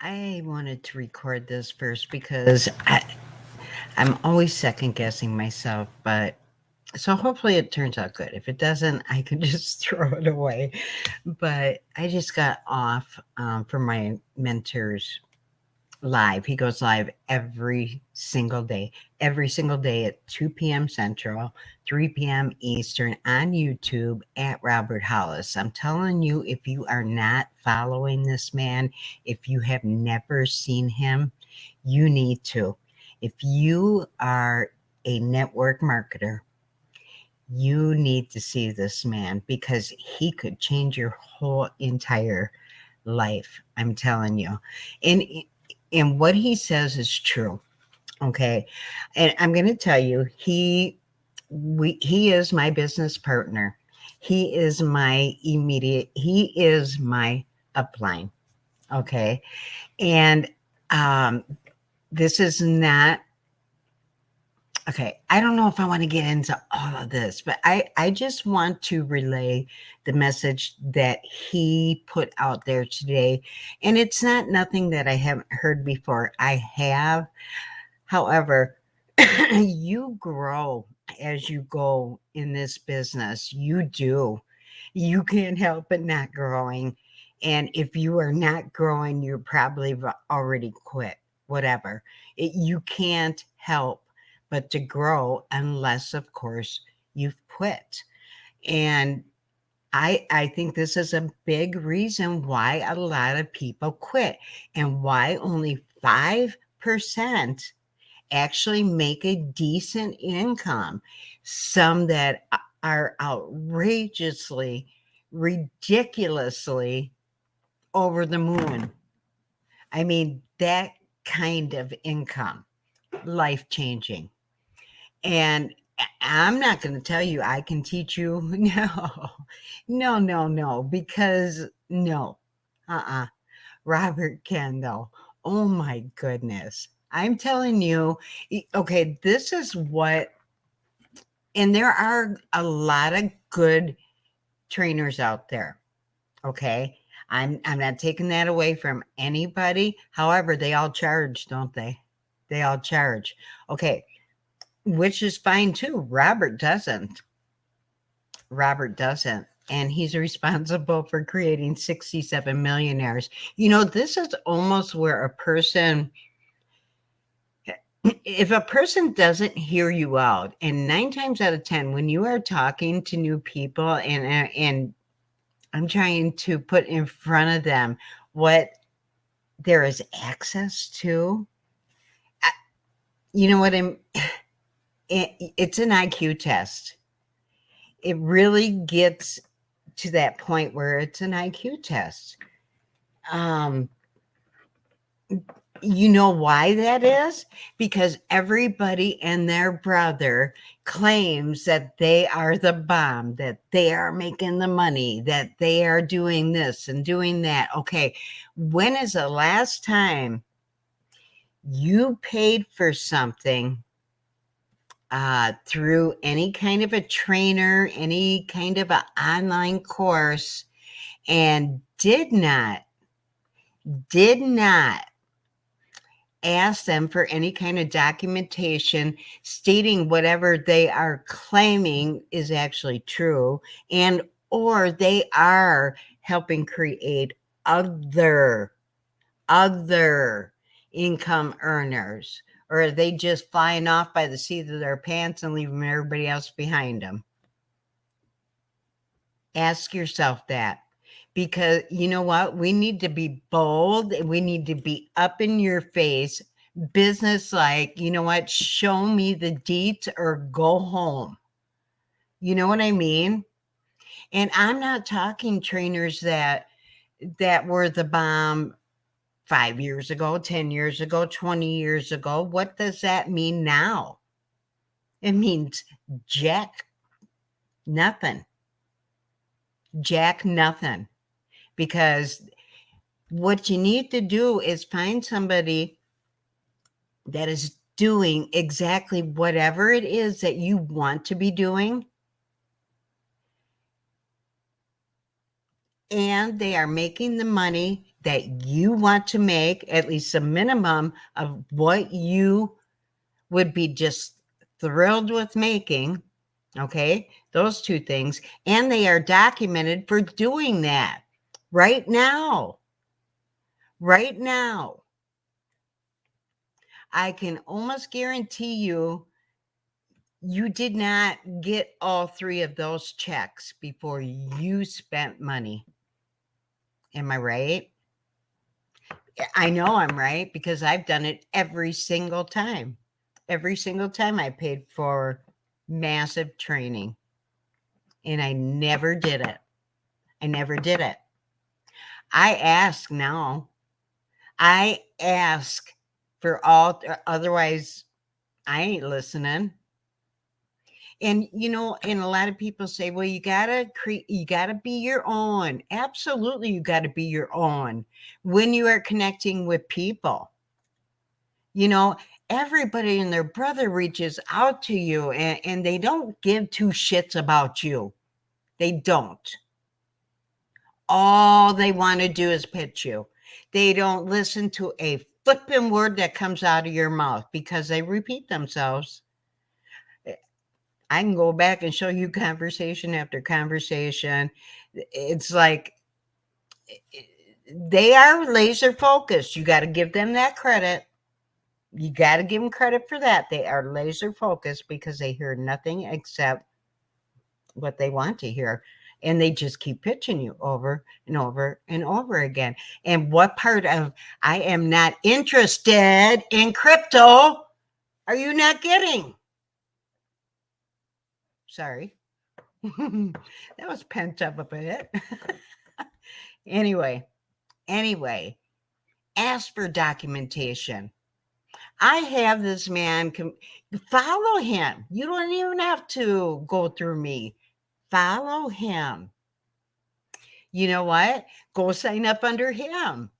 I wanted to record this first because I'm always second guessing myself, but so hopefully it turns out good. If it doesn't, I can just throw it away. But I just got off from my mentor's live. He goes live every single day at 2 p.m. Central, 3 p.m. Eastern on YouTube at Robert Hollis. I'm telling you, if you are not following this man, if you have never seen him, you need to. If you are a network marketer, you need to see this man because he could change your whole entire life. I'm telling you. And and what he says is true. Okay. And I'm going to tell you, he is my business partner. He is my upline. Okay. And um, this is not, okay. I don't know if I want to get into all of this, but I just want to relay the message that he put out there today. And it's not nothing that I haven't heard before. I have. However, you grow as you go in this business. You do. You can't help but not growing. And if you are not growing, you're probably already quit, whatever. You can't help but to grow unless, of course, you've quit. And I think this is a big reason why a lot of people quit and why only 5% actually make a decent income. Some that are outrageously, ridiculously over the moon. I mean, that kind of income, life changing. And I'm not going to tell you I can teach you. No, no, no, no, because no, Robert can, though. Oh my goodness. I'm telling you, okay, this is what, and there are a lot of good trainers out there. Okay. I'm not taking that away from anybody. However, they all charge, don't they? They all charge. Okay. Which is fine too. Robert doesn't. Robert doesn't. And he's responsible for creating 67 millionaires. You know, this is almost where a person, if a person doesn't hear you out, and 9 times out of 10, when you are talking to new people and I'm trying to put in front of them what there is access to, you know what it's an IQ test. It really gets to that point where it's an IQ test. Um, you know why that is? Because everybody and their brother claims that they are the bomb, that they are making the money, that they are doing this and doing that. Okay, when is the last time you paid for something through any kind of a trainer, any kind of an online course, and did not ask them for any kind of documentation stating whatever they are claiming is actually true, and or they are helping create other income earners, or are they just flying off by the seat of their pants and leaving everybody else behind them? Ask yourself that, because you know what? We need to be bold. We need to be up in your face, business like, you know what? Show me the deets or go home. You know what I mean? And I'm not talking trainers that were the bomb 5 years ago, 10 years ago, 20 years ago. What does that mean now? It means jack nothing. Jack nothing. Because what you need to do is find somebody that is doing exactly whatever it is that you want to be doing, and they are making the money that you want to make, at least a minimum of what you would be just thrilled with making. Okay, those two things. And they are documented for doing that right now. Right now. I can almost guarantee you, you did not get all three of those checks before you spent money. Am I right? I know I'm right because I've done it every single time. Every single time I paid for massive training. And I never did it. I never did it. I ask now. I ask for all, otherwise I ain't listening. And and a lot of people say, well, you gotta be your own. Absolutely, you gotta be your own when you are connecting with people. Everybody and their brother reaches out to you, and they don't give two shits about you. They don't. All they want to do is pitch you. They don't listen to a flipping word that comes out of your mouth because they repeat themselves. I can go back and show you conversation after conversation. It's like they are laser focused. You got to give them that credit. You got to give them credit for that. They are laser focused because they hear nothing except what they want to hear. And they just keep pitching you over and over and over again. And what part of I am not interested in crypto are you not getting? Sorry. That was pent up a bit. Anyway, ask for documentation. I have this man, follow him. You don't even have to go through me. Follow him. You know what? Go sign up under him.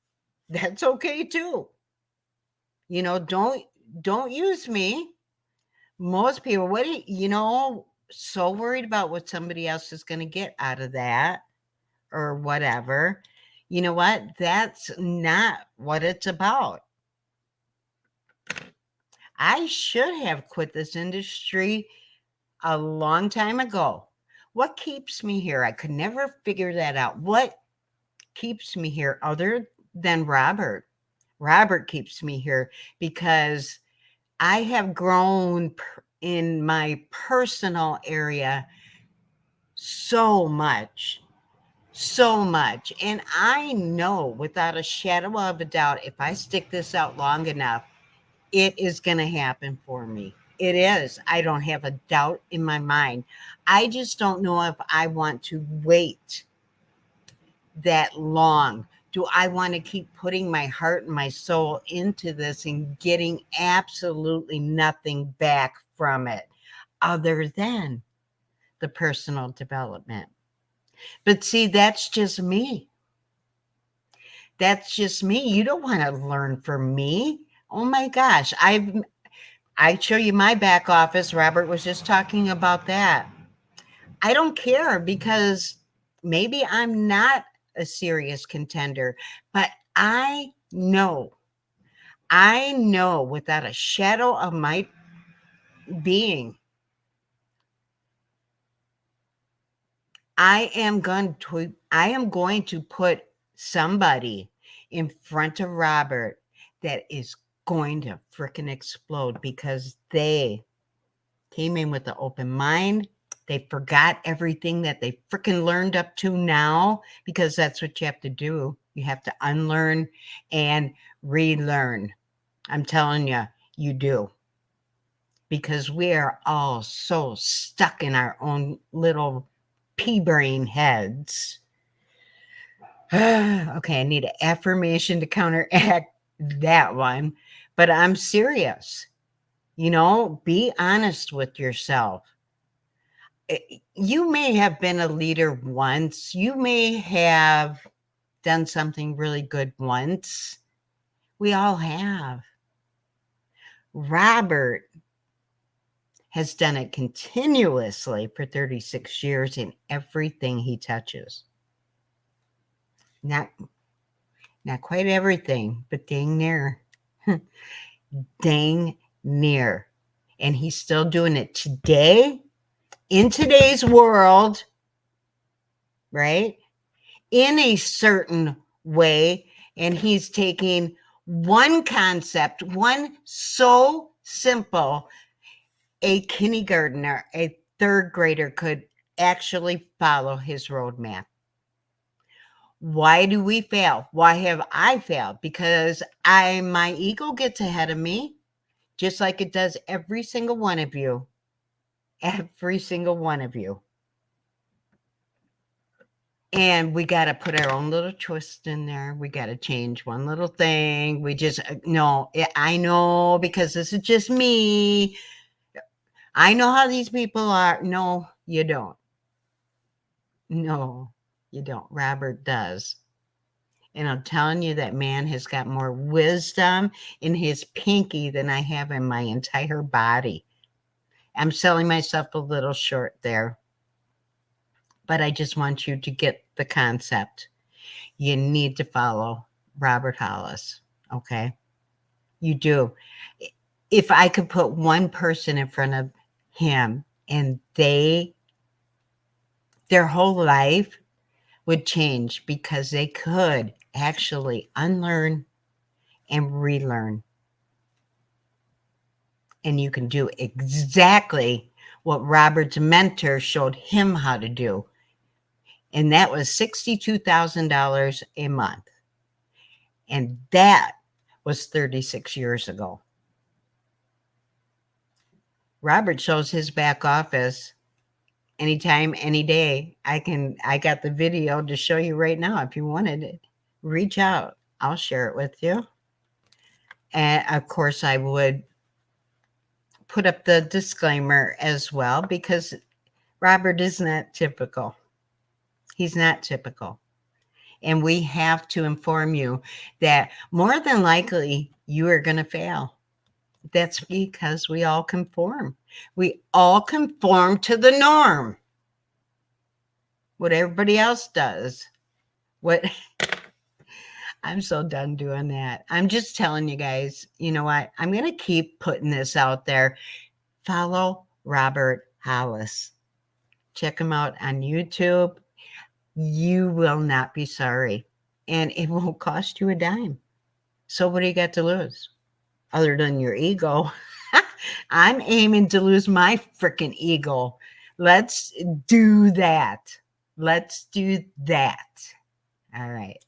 That's okay too. Don't use me. Most people, so worried about what somebody else is going to get out of that or whatever. You know what? That's not what it's about. I should have quit this industry a long time ago. What keeps me here? I could never figure that out. What keeps me here other than Robert? Robert keeps me here because I have grown in my personal area so much. And I know without a shadow of a doubt, if I stick this out long enough, it is going to happen for me. It is. I don't have a doubt in my mind. I just don't know if I want to wait that long. Do I want to keep putting my heart and my soul into this and getting absolutely nothing back from it other than the personal development? But see, that's just me. That's just me. You don't want to learn from me. Oh my gosh. I show you my back office. Robert was just talking about that. I don't care because maybe I'm not a serious contender, but I know without a shadow of my being, I am going to put somebody in front of Robert that is going to freaking explode because they came in with an open mind. They forgot everything that they freaking learned up to now, because that's what you have to do. You have to unlearn and relearn. I'm telling you, you do. Because we are all so stuck in our own little pea brain heads. Okay, I need an affirmation to counteract that one. But I'm serious. Be honest with yourself. You may have been a leader once. You may have done something really good once. We all have. Robert has done it continuously for 36 years in everything he touches. Not quite everything, but dang near. Dang near. And he's still doing it today, in today's world, right? In a certain way. And he's taking one concept, one so simple, a kindergartner, a third grader could actually follow his roadmap. Why do we fail? Why have I failed? Because my ego gets ahead of me, just like it does every single one of you. Every single one of you. And we got to put our own little twist in there. We got to change one little thing. We just, no, I know, because this is just me. I know how these people are. No, you don't. No, you don't. Robert does. And I'm telling you, that man has got more wisdom in his pinky than I have in my entire body. I'm selling myself a little short there, but I just want you to get the concept. You need to follow Robert Hollis, okay? You do. If I could put one person in front of him and their whole life would change, because they could actually unlearn and relearn. And you can do exactly what Robert's mentor showed him how to do. And that was $62,000 a month. And that was 36 years ago. Robert shows his back office anytime, any day. I got the video to show you right now. If you wanted it, reach out. I'll share it with you. And of course, I would put up the disclaimer as well, because Robert is not typical. He's not typical. And we have to inform you that more than likely you are going to fail. That's because we all conform. We all conform to the norm. What everybody else does. I'm so done doing that. I'm just telling you guys, you know what? I'm going to keep putting this out there. Follow Robert Hollis. Check him out on YouTube. You will not be sorry. And it won't cost you a dime. So what do you got to lose? Other than your ego. I'm aiming to lose my freaking ego. Let's do that. Let's do that. All right.